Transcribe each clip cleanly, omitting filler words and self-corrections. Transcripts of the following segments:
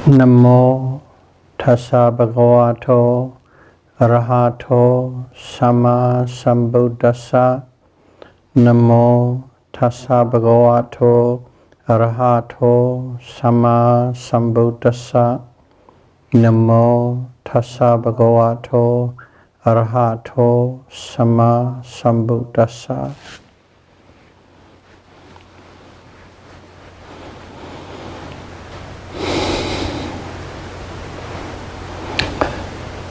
Namo tassa bhagavato arahato sama sambuddhassa. Namo tassa bhagavato arahato sama sambuddhassa. Namo tassa bhagavato arahato sama sambuddhassa.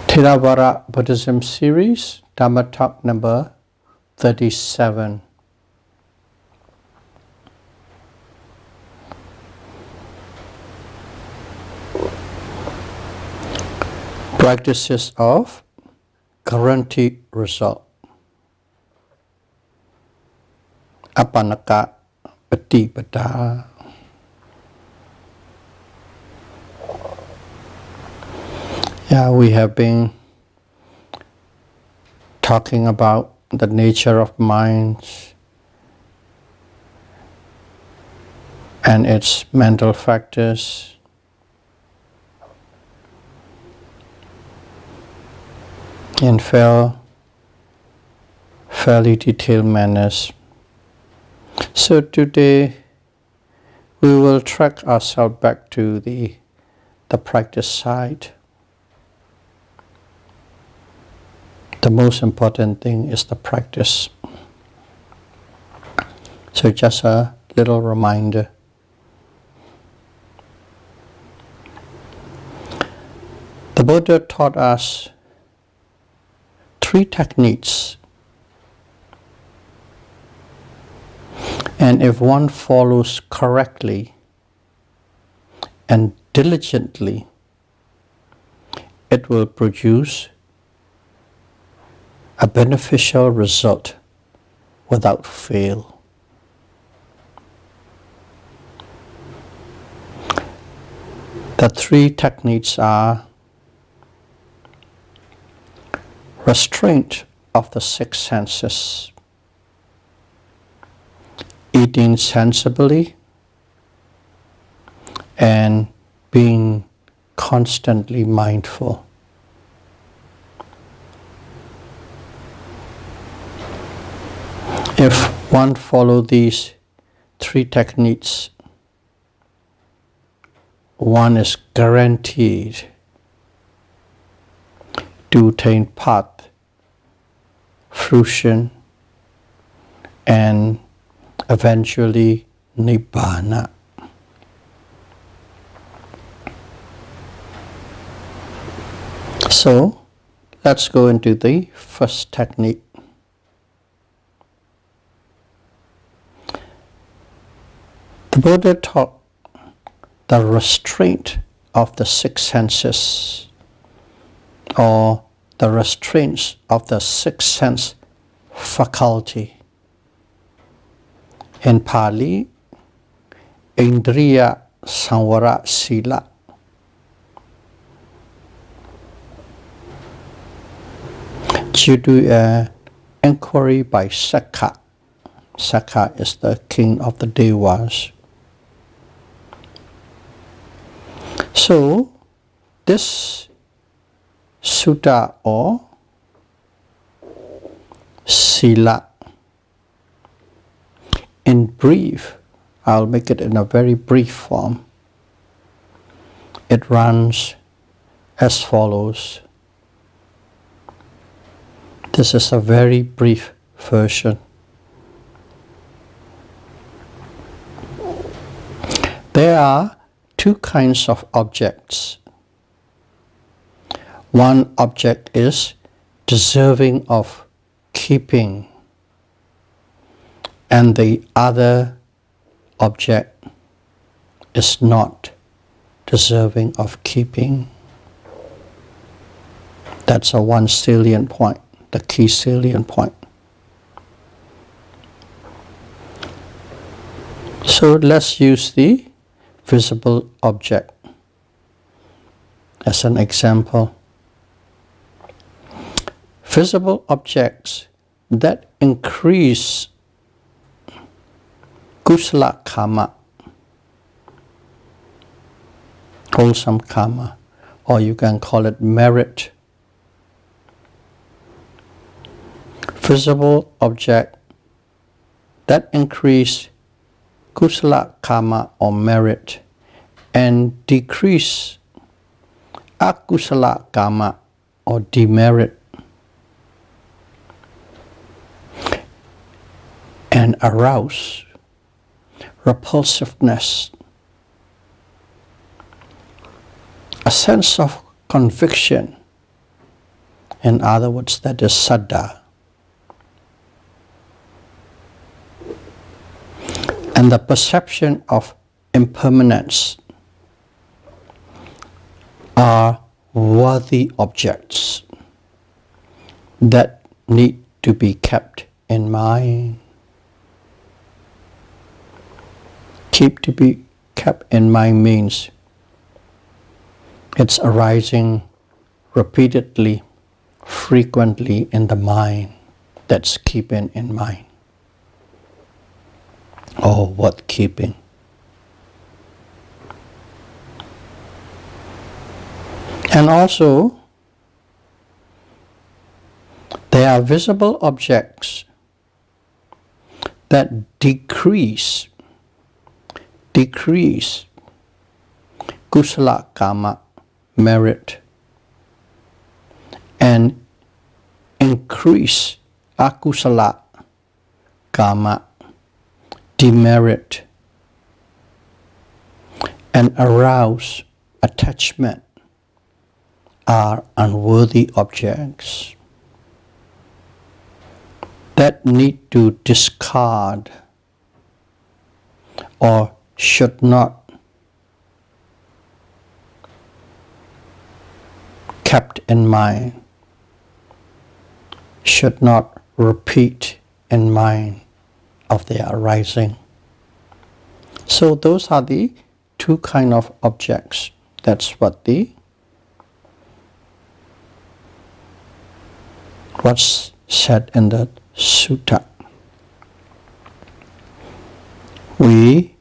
Theravada Buddhism series, Dhamma talk number 37. Practices of guaranteed result. Apanaka Patipada. Yeah, we have been talking about the nature of minds and its mental factors. In fairly detailed manners. So today we will track ourselves back to the practice side. The most important thing is the practice. So just a little reminder. The Buddha taught us 3 techniques. And if one follows correctly and diligently, it will produce a beneficial result without fail. The 3 techniques are restraint of the 6 senses, eating sensibly, and being constantly mindful. If one follows these 3 techniques, one is guaranteed to attain path, fruition, and eventually nibbana. So, let's go into the first technique. The Buddha taught the restraint of the 6 senses, or the restraints of the 6 sense faculty. In Pali, Indriya Samvara Sila. Due to an inquiry by Sakka. Sakka is the king of the Devas. So, this sutta or sila, in brief, I'll make it in a very brief form. It runs as follows. This is a very brief version. There are 2 kinds of objects. One object is deserving of keeping, and the other object is not deserving of keeping. That's a one salient point, the key salient point. So let's use the visible object as an example. Visible objects that increase kusala karma wholesome karma, or you can call it merit. Visible object that increase kusala karma or merit and decrease akusala karma or demerit, and arouse repulsiveness, a sense of conviction. In other words, that is saddha. And the perception of impermanence are worthy objects that need to be kept in mind. To be kept in mind means it's arising repeatedly, frequently in the mind. That's keeping in mind. Or what keeping? And also, there are visible objects that decrease kusala karma, merit, and increase akusala karma, demerit, and arouse attachment are unworthy objects that need to discard or should not kept in mind, should not repeat in mind of their arising. So those are the two kind of objects. That's what's said in the sutta. We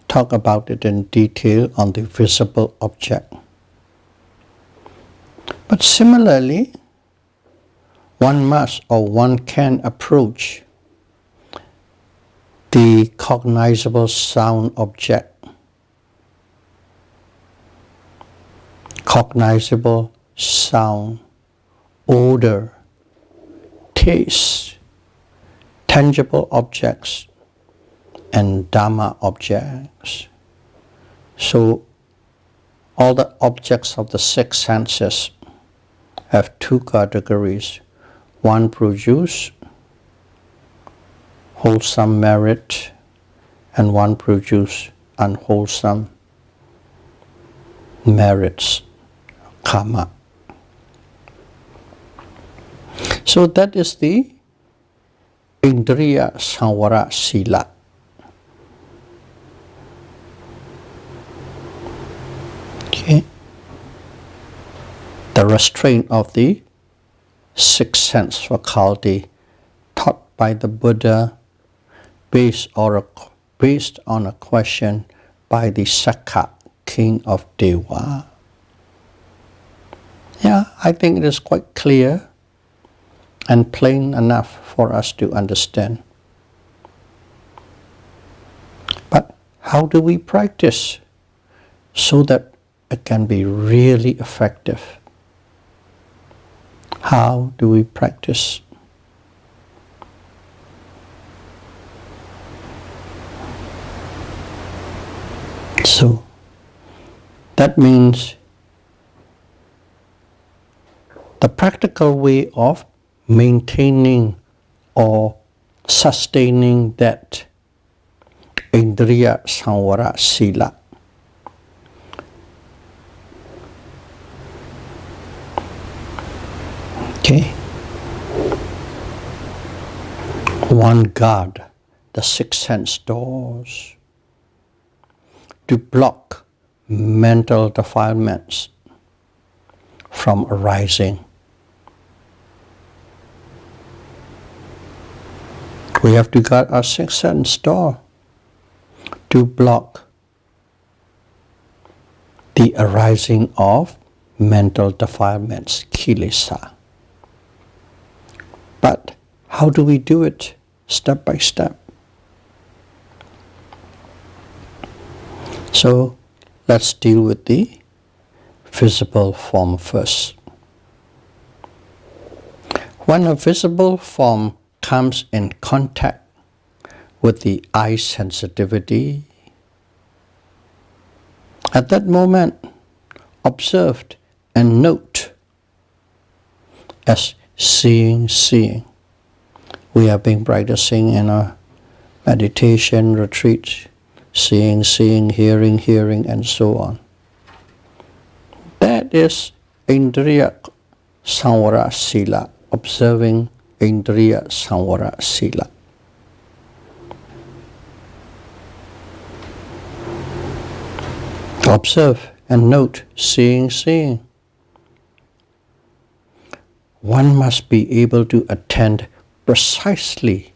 talk about it in detail on the visible object. But similarly, one must or one can approach the cognizable sound object, cognizable sound, odor, taste, tangible objects, and Dhamma objects. So all the objects of the six senses have two categories. One produce wholesome merit, and one produce unwholesome merits, karma. So that is the Indriya Samvara Sila. Okay. The restraint of the sixth sense faculty taught by the Buddha based on a question by the Sakka, king of Deva. Yeah, I think it is quite clear and plain enough for us to understand. But how do we practice so that it can be really effective? How do we practice? So that means the practical way of maintaining or sustaining that Indriya Samvara Sila. Okay. One guard the six sense doors to block mental defilements from arising. We have to guard our six sense door to block the arising of mental defilements, kilesa. But how do we do it? Step by step. So let's deal with the visible form first. When a visible form comes in contact with the eye sensitivity, at that moment, observe and note as seeing. We have been practicing in a meditation retreat, seeing, hearing, and so on. That is Indriya Samvara Sila, observing Indriya Samvara Sila. Observe and note, seeing. One must be able to attend precisely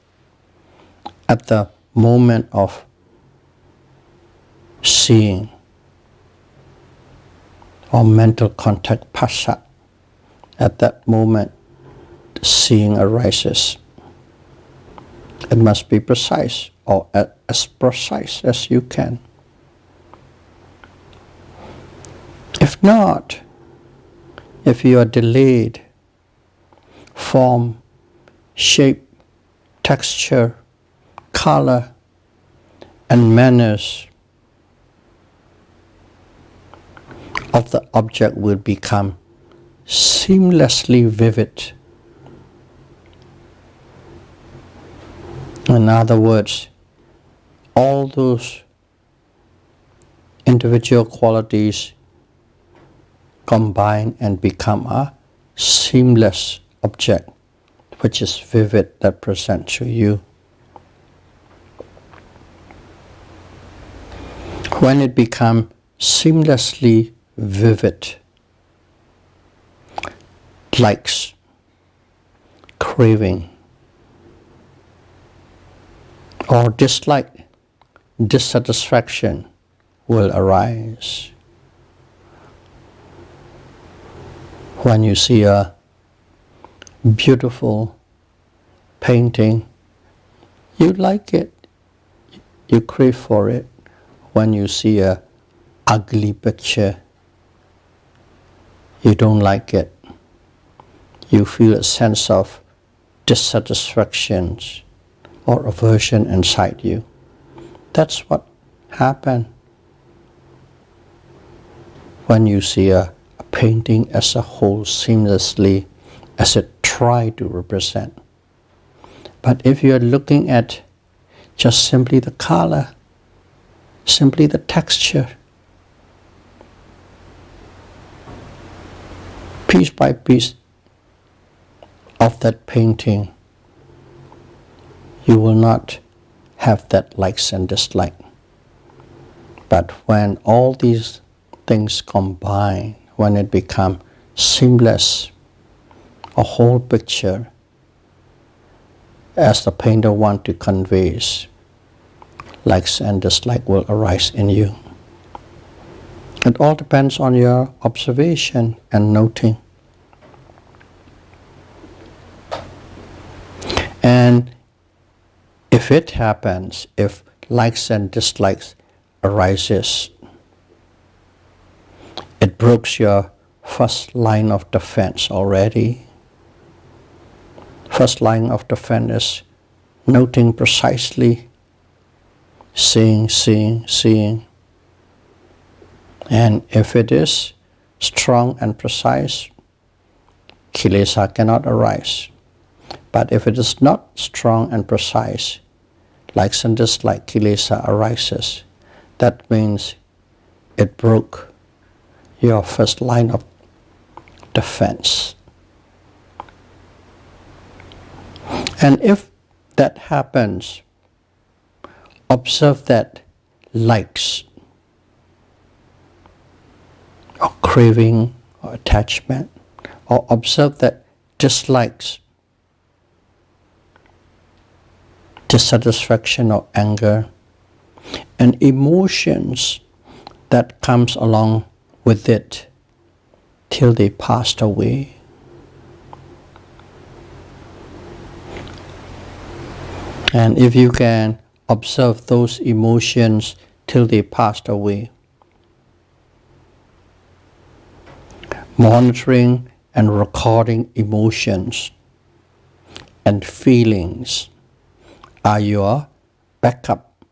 at the moment of seeing or mental contact phassa. At that moment, seeing arises. It must be precise, or as precise as you can. If not, if you are delayed, form, shape, texture, color, and manners of the object will become seamlessly vivid. In other words, all those individual qualities combine and become a seamless object, which is vivid, that presents to you. When it becomes seamlessly vivid, likes, craving, or dislike, dissatisfaction will arise. When you see a beautiful painting, you like it, you crave for it. When you see a ugly picture, you don't like it. You feel a sense of dissatisfaction or aversion inside you. That's what happens when you see a painting as a whole seamlessly as it tries to represent. But if you are looking at just simply the color, simply the texture, piece by piece of that painting, you will not have that likes and dislikes. But when all these things combine, when it becomes seamless, a whole picture, as the painter wants to convey, likes and dislikes will arise in you. It all depends on your observation and noting. And if it happens, if likes and dislikes arises, it breaks your first line of defense already. First line of defense is noting precisely, seeing. And if it is strong and precise, kilesa cannot arise. But if it is not strong and precise, likes and dislikes, kilesa arises. That means it broke your first line of defense. And if that happens, observe that likes or craving or attachment, or observe that dislikes, dissatisfaction or anger, and emotions that comes along with it till they passed away. And if you can observe those emotions till they passed away, monitoring and recording emotions and feelings are your backup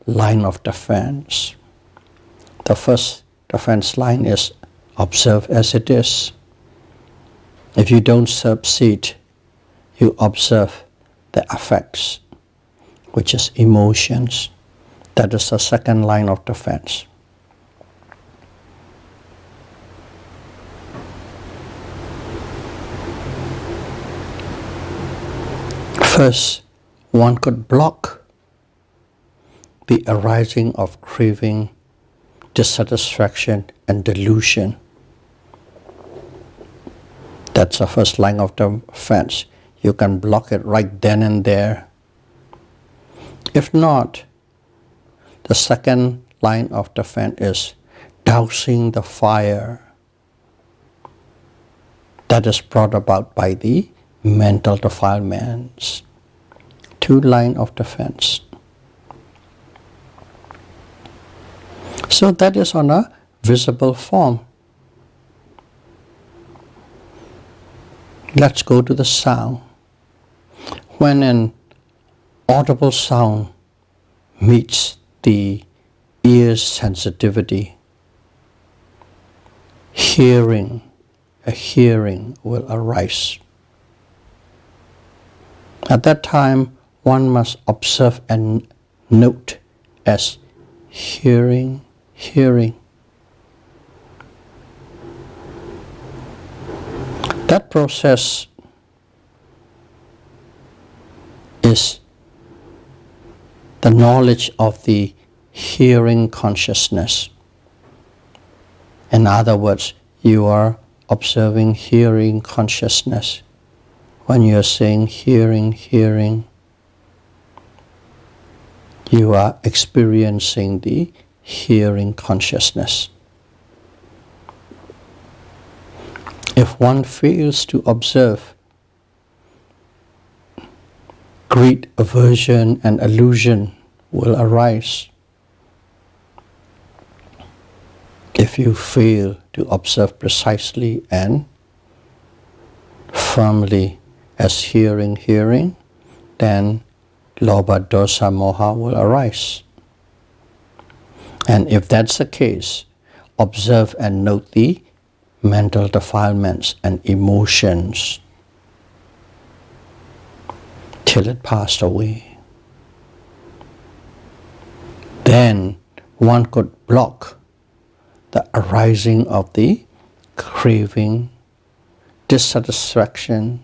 line of defense. The first defense line is observe as it is. If you don't succeed, you observe the effects, which is emotions. That is the second line of defense. First, one could block the arising of craving, dissatisfaction, and delusion. That's the first line of defense. You can block it right then and there. If not, the second line of defense is dousing the fire that is brought about by the mental defilements. Two lines of defense. So that is on a visible form. Let's go to the sound. When an audible sound meets the ear's sensitivity, a hearing will arise. At that time, one must observe and note as hearing. That process is the knowledge of the hearing consciousness. In other words, you are observing hearing consciousness. When you are saying hearing, you are experiencing the hearing consciousness. If one fails to observe, greed, aversion, and illusion will arise. If you fail to observe precisely and firmly as hearing, then lobha, dosa, moha will arise. And if that's the case, observe and note the mental defilements and emotions till it passed away. Then one could block the arising of the craving, dissatisfaction,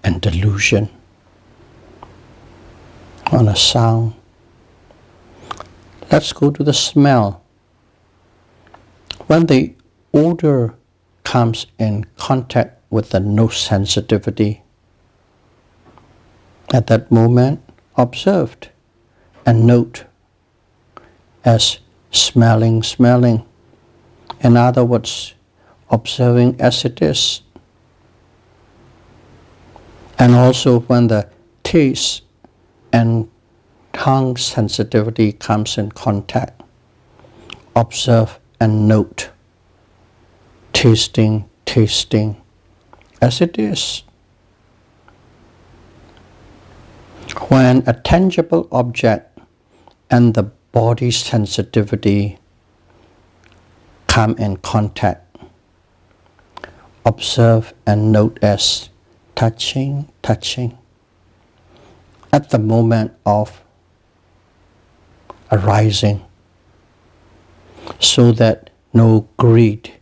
and delusion on a sound. Let's go to the smell. When the odor comes in contact with the nose sensitivity, at that moment, observe and note as smelling. In other words, observing as it is. And also when the taste and tongue sensitivity comes in contact, observe and note, tasting as it is. When a tangible object and the body sensitivity come in contact, observe and note as touching at the moment of arising, so that no greed,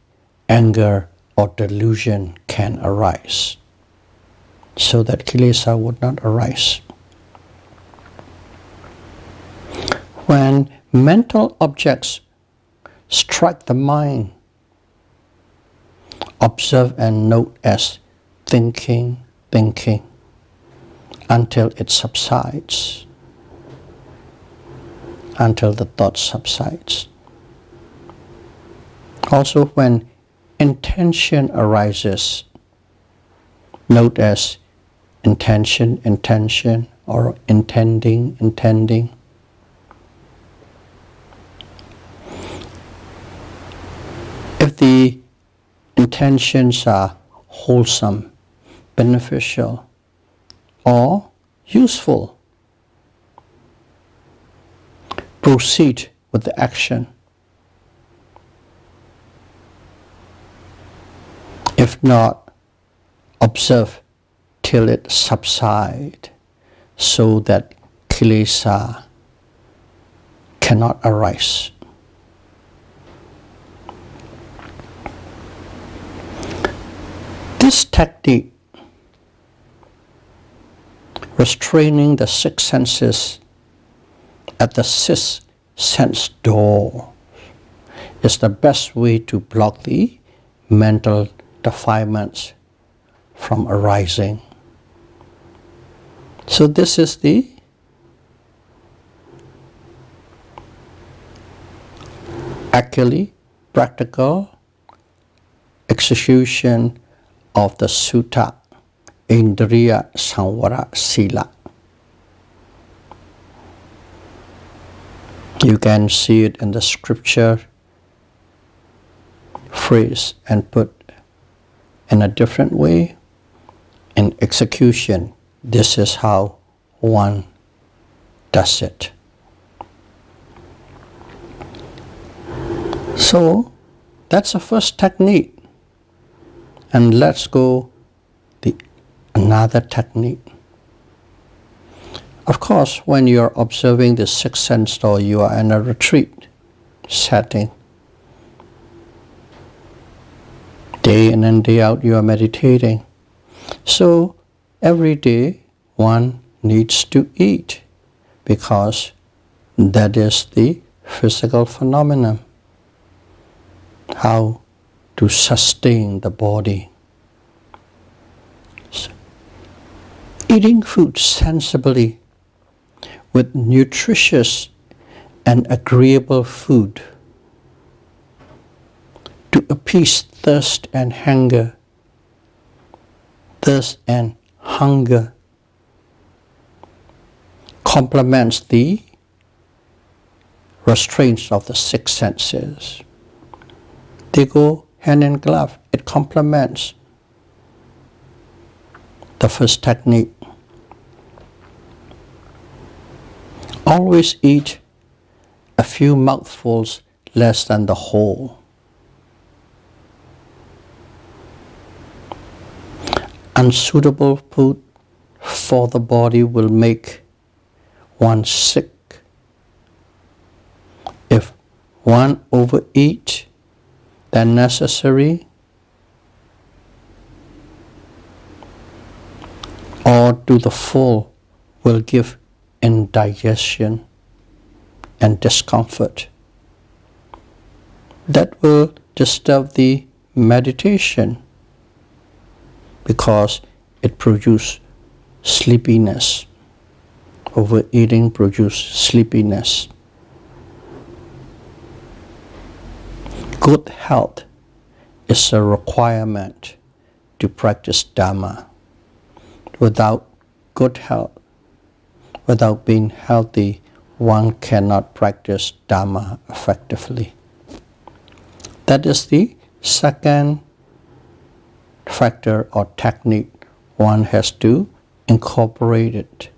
anger, or delusion can arise, so that kilesa would not arise. When mental objects strike the mind, observe and note as thinking until it subsides, until the thought subsides. Also, when intention arises, note as intention, intention, or intending, intending. If the intentions are wholesome, beneficial, or useful, proceed with the action. If not, observe till it subsides, so that kilesa cannot arise. This technique, restraining the six senses at the sixth sense door, is the best way to block the mental defilements from arising. So this is the actually practical execution of the sutta, Indriya Samvara Sila. You can see it in the scripture phrase and put in a different way. In execution, this is how one does it. So that's the first technique. And let's go the another technique. Of course, when you are observing the sixth sense door, you are in a retreat setting. Day in and day out, you are meditating. So every day, one needs to eat, because that is the physical phenomenon. How to sustain the body. So, eating food sensibly with nutritious and agreeable food to appease thirst and hunger, complements the restraints of the six senses. They go hand in glove. It complements the first technique. Always eat a few mouthfuls less than the whole. Unsuitable food for the body will make one sick. If one overeat than necessary, or to the full, will give indigestion and discomfort. That will disturb the meditation, because it produces sleepiness. Overeating produces sleepiness. Good health is a requirement to practice Dhamma. Without good health, without being healthy, one cannot practice Dhamma effectively. That is the second factor or technique one has to incorporate it,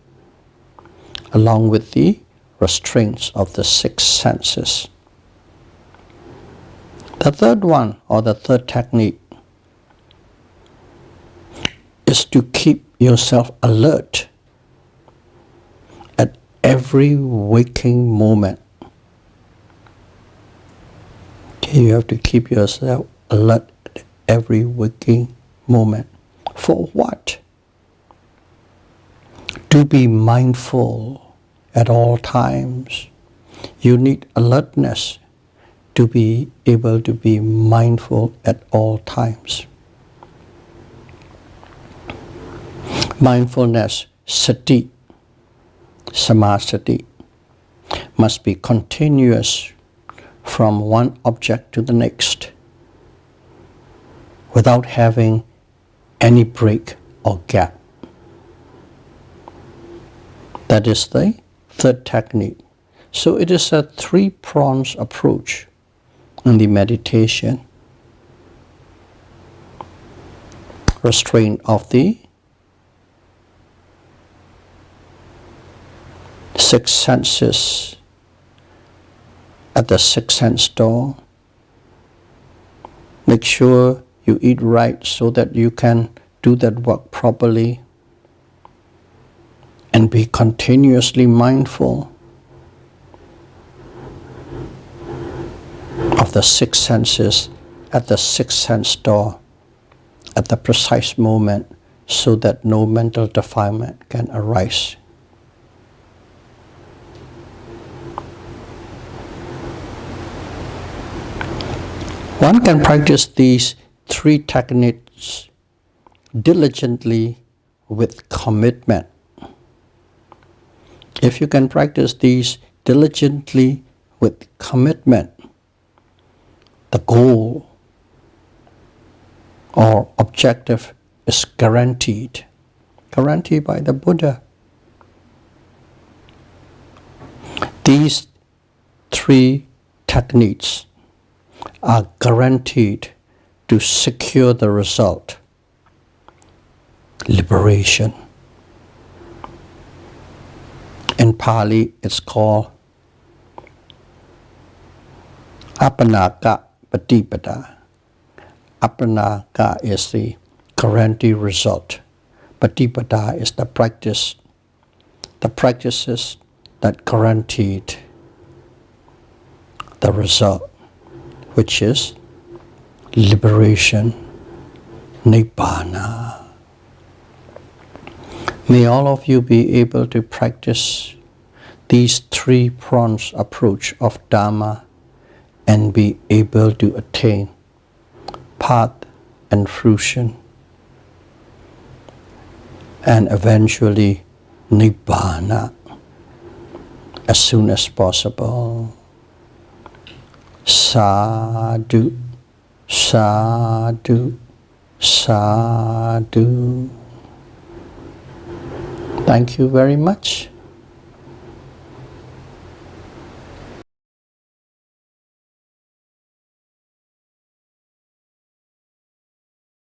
along with the restraints of the six senses. The third one, or the third technique, is to keep yourself alert at every waking moment. Okay, you have to keep yourself alert at every waking moment. For what? To be mindful at all times. You need alertness to be able to be mindful at all times. Mindfulness, sati, samasati, must be continuous from one object to the next. without having any break or gap. That is the third technique. So it is a three-pronged approach in the meditation. Restraint of the six senses at the sixth sense door. Make sure you eat right so that you can do that work properly, and be continuously mindful of the six senses at the sixth sense door at the precise moment, so that no mental defilement can arise. One can practice these three techniques diligently with commitment. If you can practice these diligently with commitment, the goal or objective is guaranteed by the Buddha. These three techniques are guaranteed to secure the result: liberation. In Pali, it's called Apanaka Patipada. Apanaka is the guaranteed result. Patipada is the practices that guaranteed the result, which is liberation, Nibbana. May all of you be able to practice these three-pronged approach of Dharma and be able to attain path and fruition, and eventually Nibbana as soon as possible. Sadhu, sadhu, sadhu. Thank you very much.